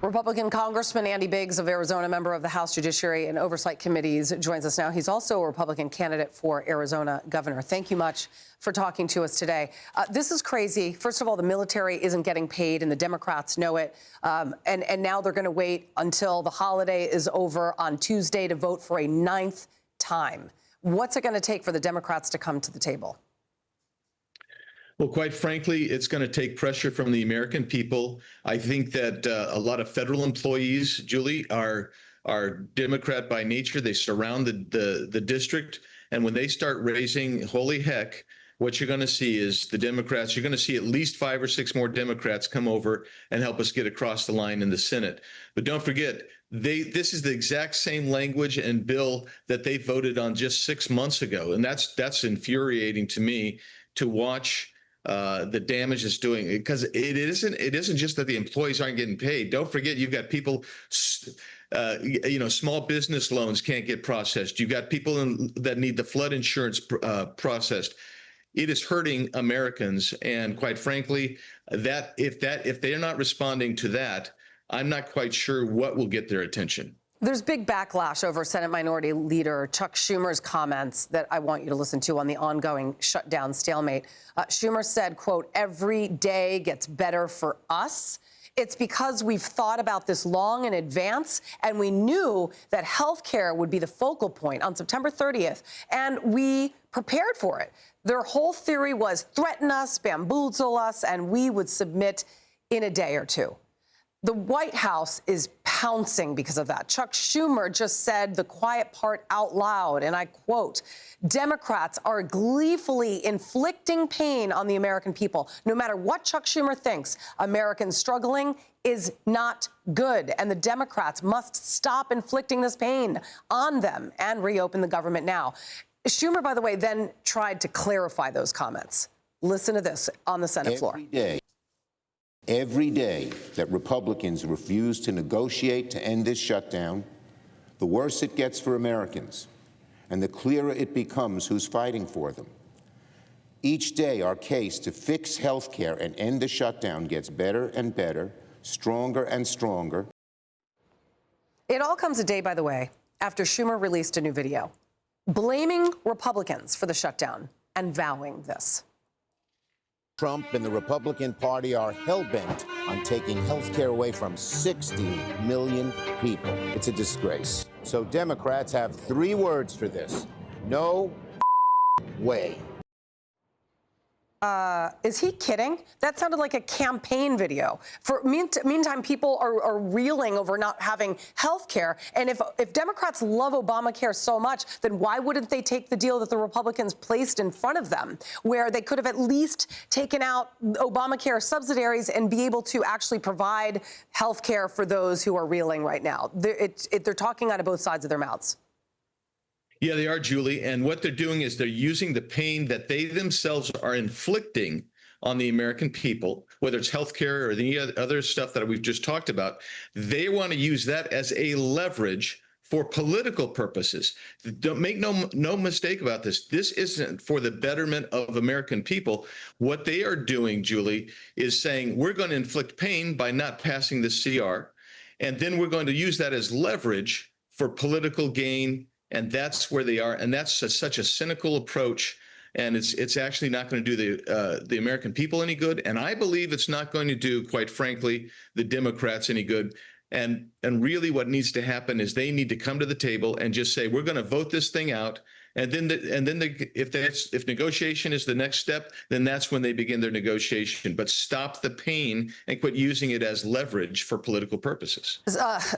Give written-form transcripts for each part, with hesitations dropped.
Republican Congressman Andy Biggs of Arizona, member of the House Judiciary and Oversight Committees, joins us now. He's also a Republican candidate for Arizona governor. Thank you much for talking to us today. This is crazy. First of all, the military isn't getting paid, and the Democrats know it. And now they're going to wait until the holiday is over on Tuesday to vote for a 9th time. What's it going to take for the Democrats to come to the table? Well, quite frankly, it's going to take pressure from the American people. I think that a lot of federal employees, Julie, are Democrat by nature. They surround the district. And when they start raising, holy heck, what you're going to see is the Democrats, you're going to see at least 5 or 6 more Democrats come over and help us get across the line in the Senate. But don't forget, this is the exact same language and bill that they voted on just 6 months ago. And that's infuriating to me to watch the damage it's doing, because it isn't just that the employees aren't getting paid. Don't forget, you've got people, small business loans can't get processed. You've got people that need the flood insurance processed. It is hurting Americans, and quite frankly, if they're not responding to that, I'm not quite sure what will get their attention. There's big backlash over Senate Minority Leader Chuck Schumer's comments that I want you to listen to on the ongoing shutdown stalemate. Schumer said, quote, "Every day gets better for us. It's because we've thought about this long in advance, and we knew that health care would be the focal point on September 30th, and we prepared for it. Their whole theory was threaten us, bamboozle us, and we would submit in a day or two." The White House is pouncing because of that. Chuck Schumer just said the quiet part out loud, and I quote, "Democrats are gleefully inflicting pain on the American people. No matter what Chuck Schumer thinks, Americans struggling is not good, and the Democrats must stop inflicting this pain on them and reopen the government now." Schumer, by the way, then tried to clarify those comments. Listen to this on the Senate floor. Every day that Republicans refuse to negotiate to end this shutdown, the worse it gets for Americans, and the clearer it becomes who's fighting for them. Each day, our case to fix health care and end the shutdown gets better and better, stronger and stronger. It all comes a day, by the way, after Schumer released a new video blaming Republicans for the shutdown and vowing this. Trump and the Republican Party are hell-bent on taking health care away from 60 million people. It's a disgrace. So Democrats have 3 words for this: no way. Is he kidding? That sounded like a campaign video. Meantime, people are reeling over not having health care. And if Democrats love Obamacare so much, then why wouldn't they take the deal that the Republicans placed in front of them, where they could have at least taken out Obamacare subsidiaries and be able to actually provide health care for those who are reeling right now? They're talking out of both sides of their mouths. Yeah, they are, Julie. And what they're doing is they're using the pain that they themselves are inflicting on the American people, whether it's healthcare or the other stuff that we've just talked about. They want to use that as a leverage for political purposes. Don't make no mistake about this. This isn't for the betterment of American people. What they are doing, Julie, is saying we're going to inflict pain by not passing the CR, and then we're going to use that as leverage for political gain. And that's where they are, and that's such a cynical approach, and it's actually not going to do the American people any good, and I believe it's not going to do, quite frankly, the Democrats any good. And really, what needs to happen is they need to come to the table and just say, we're going to vote this thing out, and then if negotiation is the next step, then that's when they begin their negotiation. But stop the pain and quit using it as leverage for political purposes.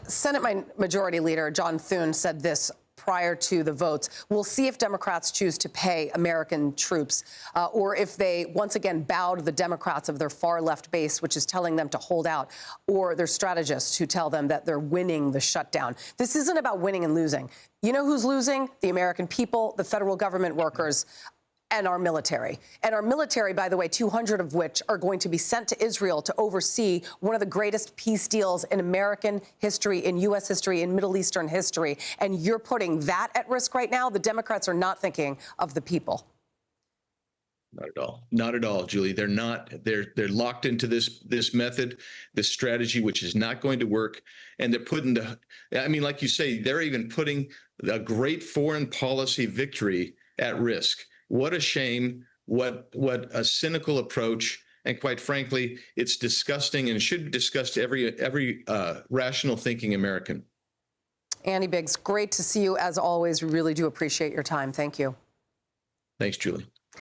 Senate Majority Leader John Thune said this prior to the votes. We'll see if Democrats choose to pay American troops or if they once again bow to the Democrats of their far left base, which is telling them to hold out, or their strategists who tell them that they're winning the shutdown. This isn't about winning and losing. You know who's losing? The American people, the federal government workers, and our military. And our military, by the way, 200 of which are going to be sent to Israel to oversee one of the greatest peace deals in American history, in U.S. history, in Middle Eastern history. And you're putting that at risk right now. The Democrats are not thinking of the people. Not at all. Not at all, Julie. They're not. They're locked into this method, this strategy, which is not going to work. And they're putting the. I mean, like you say, they're even putting a great foreign policy victory at risk. What a shame. What a cynical approach. And quite frankly, it's disgusting and should disgust every rational thinking American. Andy Biggs, great to see you as always. We really do appreciate your time. Thank you. Thanks, Julie.